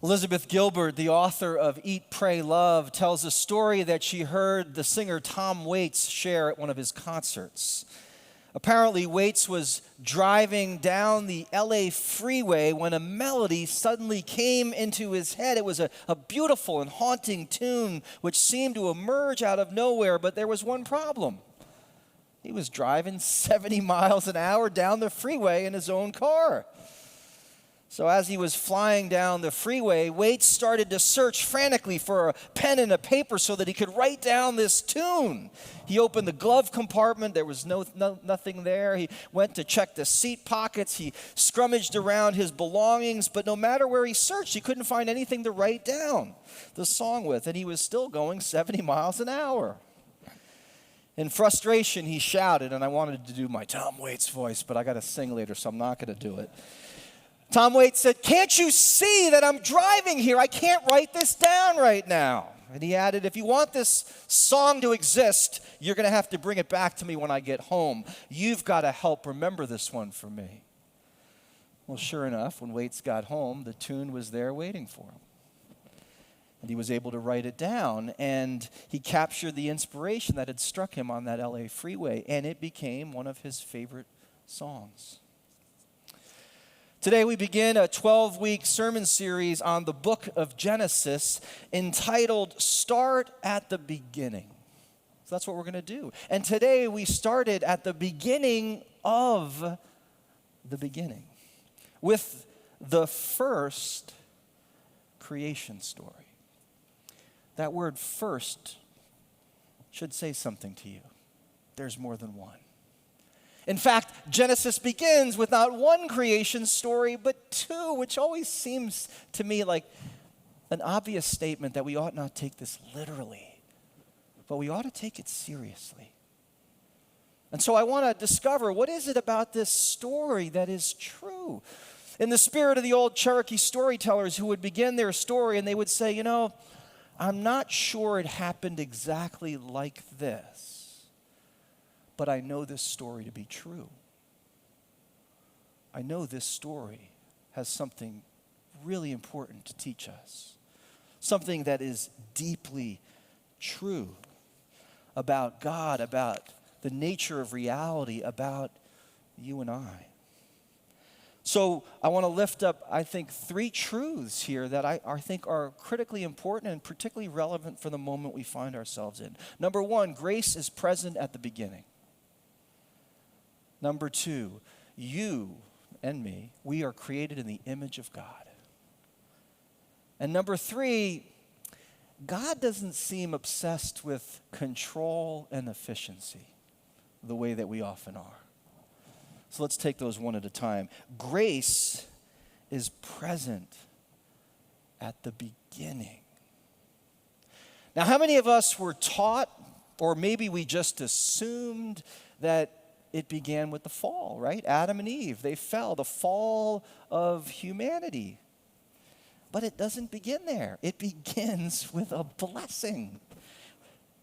Elizabeth Gilbert, the author of Eat, Pray, Love, tells a story that she heard the singer Tom Waits share at one of his concerts. Apparently, Waits was driving down the LA freeway when a melody suddenly came into his head. It was a beautiful and haunting tune which seemed to emerge out of nowhere, but there was one problem. He was driving 70 miles an hour down the freeway in his own car. So as he was flying down the freeway, Waits started to search frantically for a pen and a paper so that he could write down this tune. He opened the glove compartment. There was nothing there. He went to check the seat pockets. He scrummaged around his belongings, but no matter where he searched, he couldn't find anything to write down the song with, and he was still going 70 miles an hour. In frustration, he shouted, and I wanted to do my Tom Waits voice, but I got to sing later, so I'm not going to do it. Tom Waits said, "Can't you see that I'm driving here? I can't write this down right now." And he added, "If you want this song to exist, you're going to have to bring it back to me when I get home. You've got to help remember this one for me." Well, sure enough, when Waits got home, the tune was there waiting for him. And he was able to write it down, and he captured the inspiration that had struck him on that LA freeway, and it became one of his favorite songs. Today we begin a 12-week sermon series on the book of Genesis entitled Start at the Beginning. So that's what we're going to do. And today we started at the beginning of the beginning with the first creation story. That word first should say something to you. There's more than one. In fact, Genesis begins with not one creation story, but two, which always seems to me like an obvious statement that we ought not take this literally, but we ought to take it seriously. And so I want to discover, what is it about this story that is true? In the spirit of the old Cherokee storytellers who would begin their story and they would say, I'm not sure it happened exactly like this, but I know this story to be true. I know this story has something really important to teach us, something that is deeply true about God, about the nature of reality, about you and I. So I want to lift up, I think, three truths here that I think are critically important and particularly relevant for the moment we find ourselves in. Number one, grace is present at the beginning. Number two, you and me, we are created in the image of God. And number three, God doesn't seem obsessed with control and efficiency the way that we often are. So let's take those one at a time. Grace is present at the beginning. Now, how many of us were taught, or maybe we just assumed, that it began with the fall, right? Adam and Eve, they fell, the fall of humanity. But it doesn't begin there. It begins with a blessing.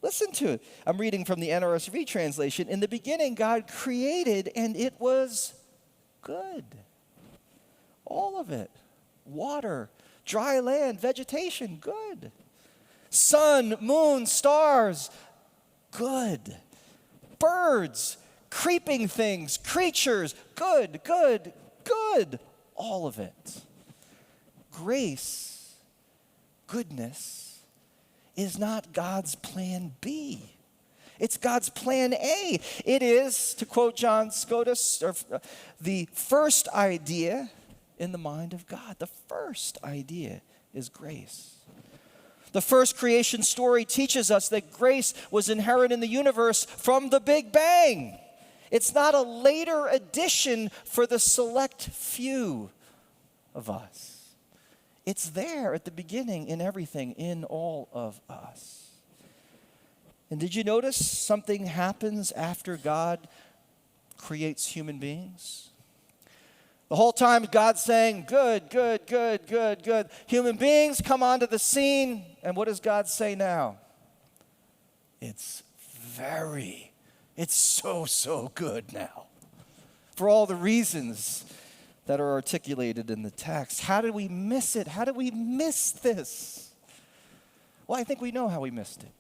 Listen to it. I'm reading from the NRSV translation. In the beginning, God created, and it was good. All of it. Water, dry land, vegetation, good. Sun, moon, stars, good. Birds, creeping things, creatures, good, good, good. All of it. Grace, goodness, is not God's plan B. It's God's plan A. It is, to quote John Scotus, the first idea in the mind of God. The first idea is grace. The first creation story teaches us that grace was inherent in the universe from the Big Bang. It's not a later addition for the select few of us. It's there at the beginning in everything, in all of us. And did you notice something happens after God creates human beings? The whole time God's saying, good, good, good, good, good. Human beings come onto the scene, and what does God say now? It's so good now. For all the reasons that are articulated in the text. How did we miss it? How did we miss this? Well, I think we know how we missed it,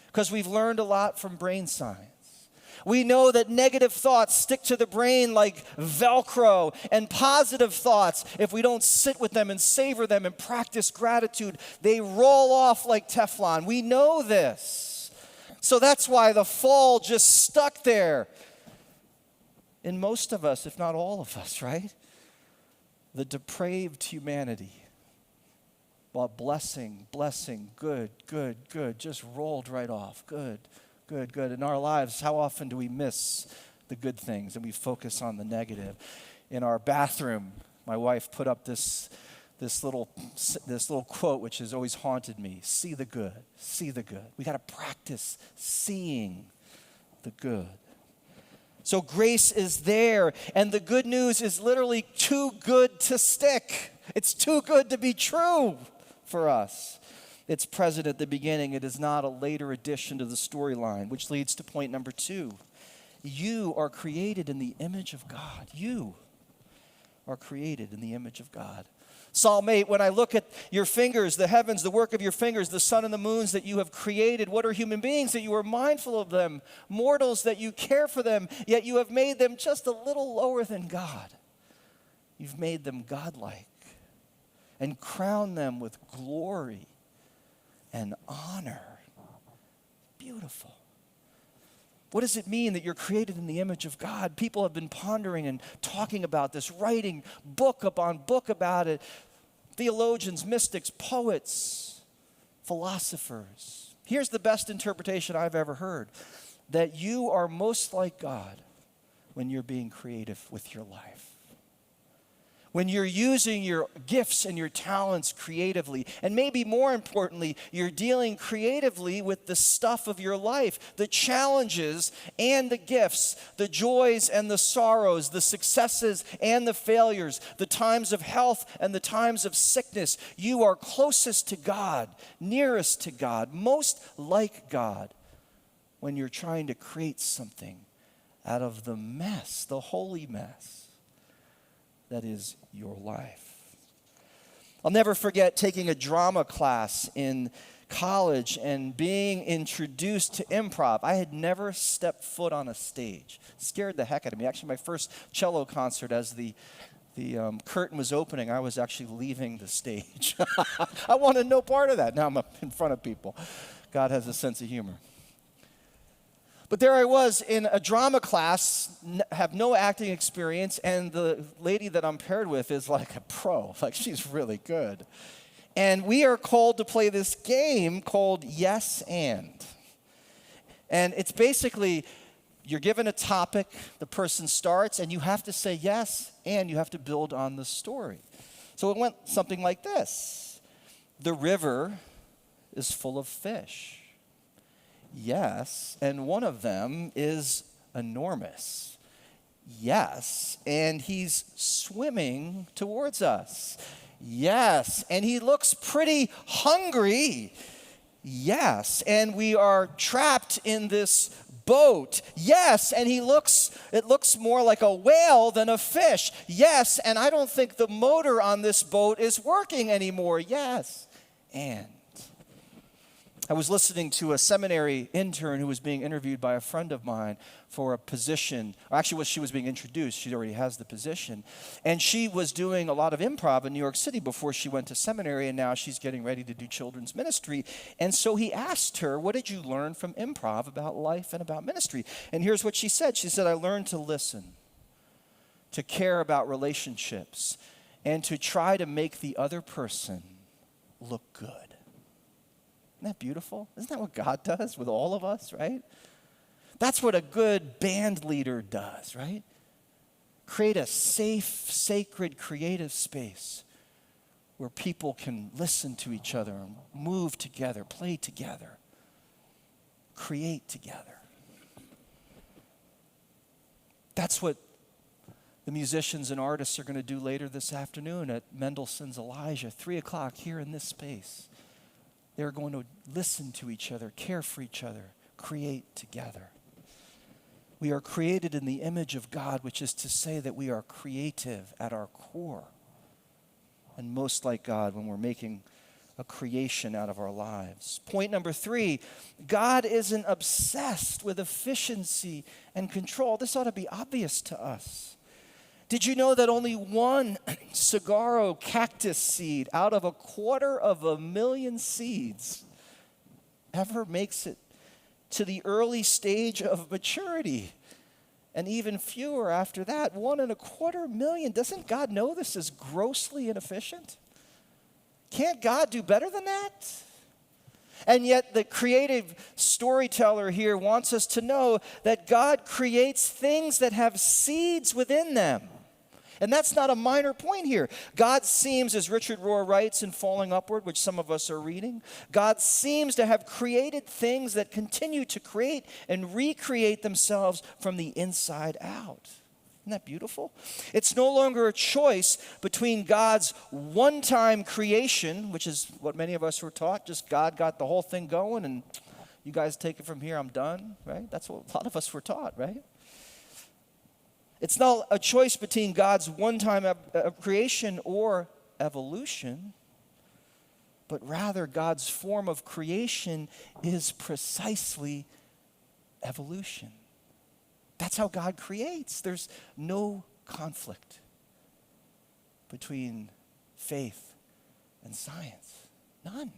because we've learned a lot from brain science. We know that negative thoughts stick to the brain like Velcro, and positive thoughts, if we don't sit with them and savor them and practice gratitude, they roll off like Teflon. We know this. So that's why the fall just stuck there in most of us, if not all of us, right? The depraved humanity. While blessing, good, just rolled right off. Good. In our lives, how often do we miss the good things and we focus on the negative? In our bathroom, my wife put up this little quote which has always haunted me. See the good. We got to practice seeing the good. So grace is there, and the good news is literally too good to stick. It's too good to be true for us. It's present at the beginning. It is not a later addition to the storyline, which leads to point number 2. You are created in the image of God. You are created in the image of God. Psalm 8, when I look at your fingers, the heavens, the work of your fingers, the sun and the moons that you have created, what are human beings that you are mindful of them, mortals that you care for them, yet you have made them just a little lower than God. You've made them godlike and crowned them with glory and honor. Beautiful. What does it mean that you're created in the image of God? People have been pondering and talking about this, writing book upon book about it. Theologians, mystics, poets, philosophers. Here's the best interpretation I've ever heard, that you are most like God when you're being creative with your life. When you're using your gifts and your talents creatively, and maybe more importantly, you're dealing creatively with the stuff of your life, the challenges and the gifts, the joys and the sorrows, the successes and the failures, the times of health and the times of sickness. You are closest to God, nearest to God, most like God when you're trying to create something out of the mess, the holy mess that is your life. I'll never forget taking a drama class in college and being introduced to improv. I had never stepped foot on a stage. It scared the heck out of me. Actually, my first cello concert, as the curtain was opening, I was actually leaving the stage. I wanted no part of that. Now I'm up in front of people. God has a sense of humor. But there I was in a drama class, have no acting experience, and the lady that I'm paired with is like a pro. Like, she's really good. And we are called to play this game called Yes and. And it's basically, you're given a topic, the person starts, and you have to say yes, and you have to build on the story. So it went something like this. The river is full of fish. Yes, and one of them is enormous. Yes, and he's swimming towards us. Yes, and he looks pretty hungry. Yes, and we are trapped in this boat. Yes, and it looks more like a whale than a fish. Yes, and I don't think the motor on this boat is working anymore. Yes, and I was listening to a seminary intern who was being interviewed by a friend of mine for a position. Actually, she was being introduced. She already has the position. And she was doing a lot of improv in New York City before she went to seminary, and now she's getting ready to do children's ministry. And so he asked her, what did you learn from improv about life and about ministry? And here's what she said. She said, I learned to listen, to care about relationships, and to try to make the other person look good. Isn't that beautiful? Isn't that what God does with all of us, right? That's what a good band leader does, right? Create a safe, sacred, creative space where people can listen to each other and move together, play together, create together. That's what the musicians and artists are going to do later this afternoon at Mendelssohn's Elijah, 3 o'clock here in this space. They're going to listen to each other, care for each other, create together. We are created in the image of God, which is to say that we are creative at our core. And most like God when we're making a creation out of our lives. Point number 3, God isn't obsessed with efficiency and control. This ought to be obvious to us. Did you know that only one saguaro cactus seed out of 250,000 seeds ever makes it to the early stage of maturity? And even fewer after that, 1.25 million. Doesn't God know this is grossly inefficient? Can't God do better than that? And yet the creative storyteller here wants us to know that God creates things that have seeds within them. And that's not a minor point here. God seems, as Richard Rohr writes in Falling Upward, which some of us are reading, God seems to have created things that continue to create and recreate themselves from the inside out. Isn't that beautiful? It's no longer a choice between God's one-time creation, which is what many of us were taught, just God got the whole thing going and you guys take it from here, I'm done, right? That's what a lot of us were taught, right? It's not a choice between God's one-time creation or evolution, but rather God's form of creation is precisely evolution. That's how God creates. There's no conflict between faith and science. None.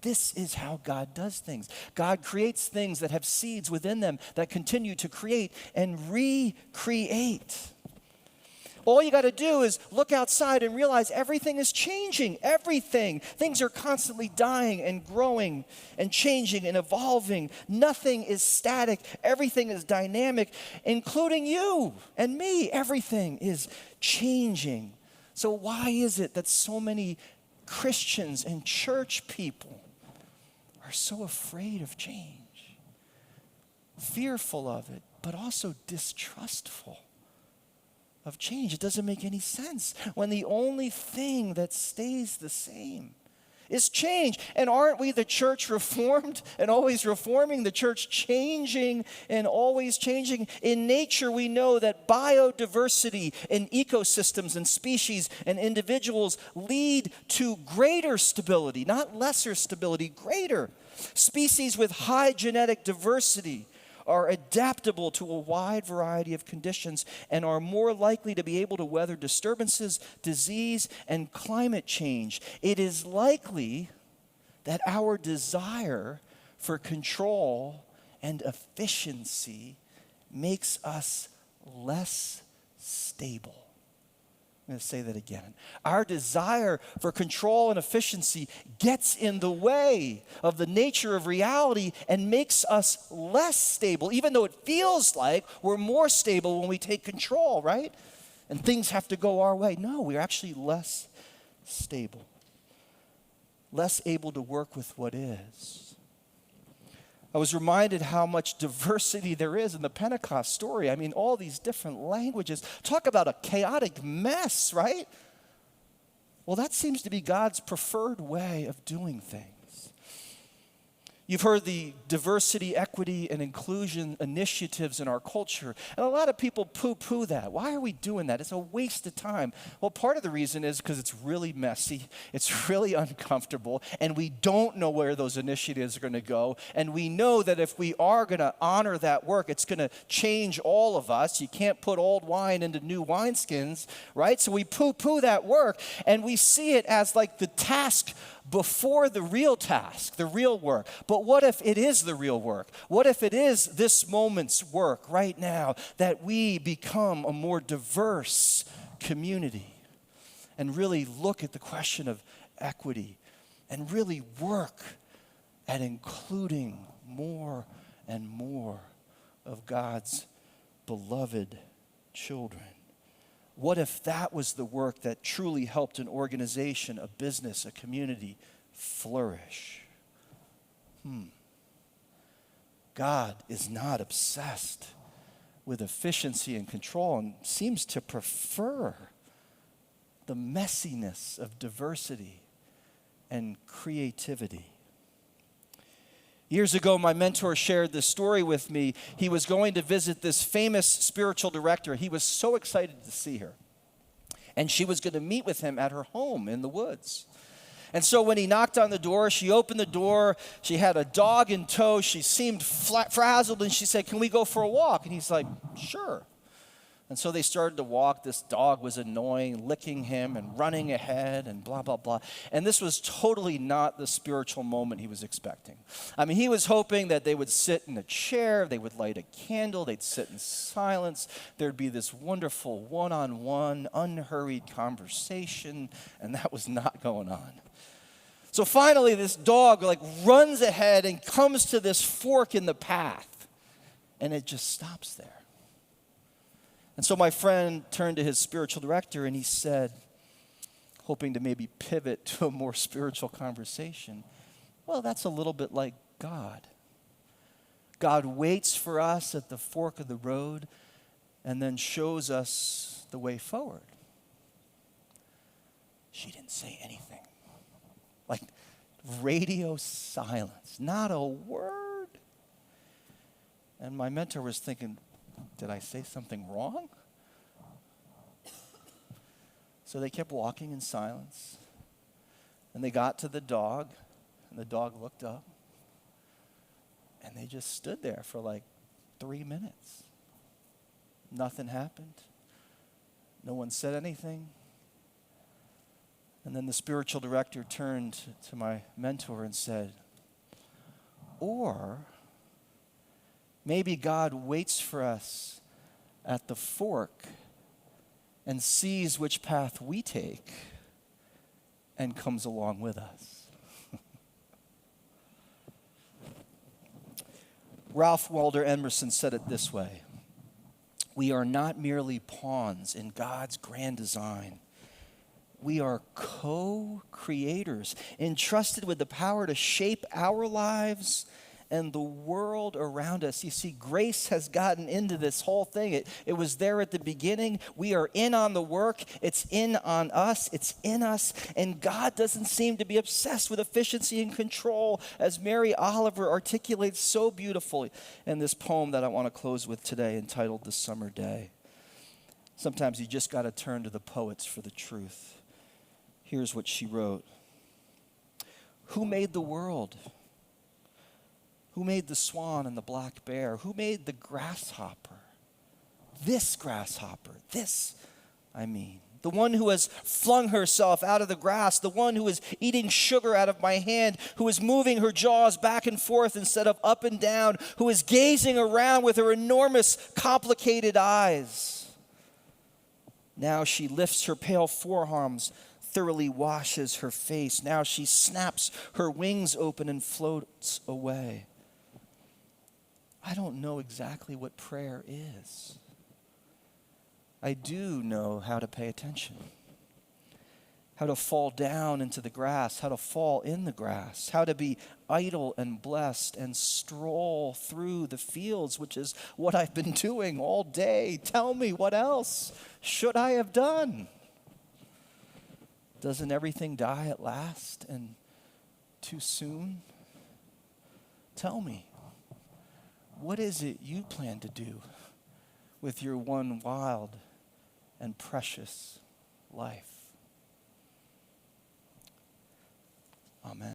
This is how God does things. God creates things that have seeds within them that continue to create and recreate. All you got to do is look outside and realize everything is changing. Everything. Things are constantly dying and growing and changing and evolving. Nothing is static. Everything is dynamic, including you and me. Everything is changing. So why is it that so many Christians and church people are so afraid of change, fearful of it, but also distrustful of change? It doesn't make any sense when the only thing that stays the same is change. And aren't we the church reformed and always reforming, the church changing and always changing? In nature, we know that biodiversity in ecosystems and species and individuals lead to greater stability, not lesser stability, greater. Species with high genetic diversity are adaptable to a wide variety of conditions and are more likely to be able to weather disturbances, disease, and climate change. It is likely that our desire for control and efficiency makes us less stable. I'm going to say that again. Our desire for control and efficiency gets in the way of the nature of reality and makes us less stable, even though it feels like we're more stable when we take control, right? And things have to go our way. No, we're actually less stable, less able to work with what is. I was reminded how much diversity there is in the Pentecost story. I mean, all these different languages. Talk about a chaotic mess, right? Well, that seems to be God's preferred way of doing things. You've heard the diversity, equity, and inclusion initiatives in our culture, and a lot of people poo-poo that. Why are we doing that? It's a waste of time. Well, part of the reason is because it's really messy, it's really uncomfortable, and we don't know where those initiatives are going to go, and we know that if we are going to honor that work, it's going to change all of us. You can't put old wine into new wineskins, right? So we poo-poo that work, and we see it as like the task before the real task, the real work. But what if it is the real work? What if it is this moment's work right now that we become a more diverse community and really look at the question of equity and really work at including more and more of God's beloved children? What if that was the work that truly helped an organization, a business, a community flourish? God is not obsessed with efficiency and control and seems to prefer the messiness of diversity and creativity. Years ago, my mentor shared this story with me. He was going to visit this famous spiritual director. He was so excited to see her. And she was going to meet with him at her home in the woods. And so when he knocked on the door, she opened the door. She had a dog in tow. She seemed frazzled, and she said, "Can we go for a walk?" And he's like, "Sure." And so they started to walk. This dog was annoying, licking him and running ahead and blah, blah, blah. And this was totally not the spiritual moment he was expecting. I mean, he was hoping that they would sit in a chair, they would light a candle, they'd sit in silence. There'd be this wonderful one-on-one, unhurried conversation, and that was not going on. So finally, this dog runs ahead and comes to this fork in the path, and it just stops there. And so my friend turned to his spiritual director and he said, hoping to maybe pivot to a more spiritual conversation, "Well, that's a little bit like God. God waits for us at the fork of the road and then shows us the way forward." She didn't say anything. Radio silence, not a word. And my mentor was thinking, did I say something wrong? So they kept walking in silence. And they got to the dog, and the dog looked up. And they just stood there for 3 minutes. Nothing happened. No one said anything. And then the spiritual director turned to my mentor and said, "Or maybe God waits for us at the fork and sees which path we take and comes along with us." Ralph Waldo Emerson said it this way: "We are not merely pawns in God's grand design. We are co-creators, entrusted with the power to shape our lives and the world around us." You see, grace has gotten into this whole thing. It was there at the beginning. We are in on the work. It's in on us. It's in us. And God doesn't seem to be obsessed with efficiency and control, as Mary Oliver articulates so beautifully in this poem that I want to close with today, entitled "The Summer Day." Sometimes you just got to turn to the poets for the truth. Here's what she wrote: "Who made the world? Who made the swan and the black bear? Who made the grasshopper? This grasshopper, the one who has flung herself out of the grass, the one who is eating sugar out of my hand, who is moving her jaws back and forth instead of up and down, who is gazing around with her enormous, complicated eyes. Now she lifts her pale forearms, thoroughly washes her face. Now she snaps her wings open and floats away." I don't know exactly what prayer is. I do know how to pay attention, how to fall down into the grass, how to fall in the grass, how to be idle and blessed and stroll through the fields, which is what I've been doing all day. Tell me, what else should I have done? Doesn't everything die at last and too soon? Tell me, what is it you plan to do with your one wild and precious life? Amen.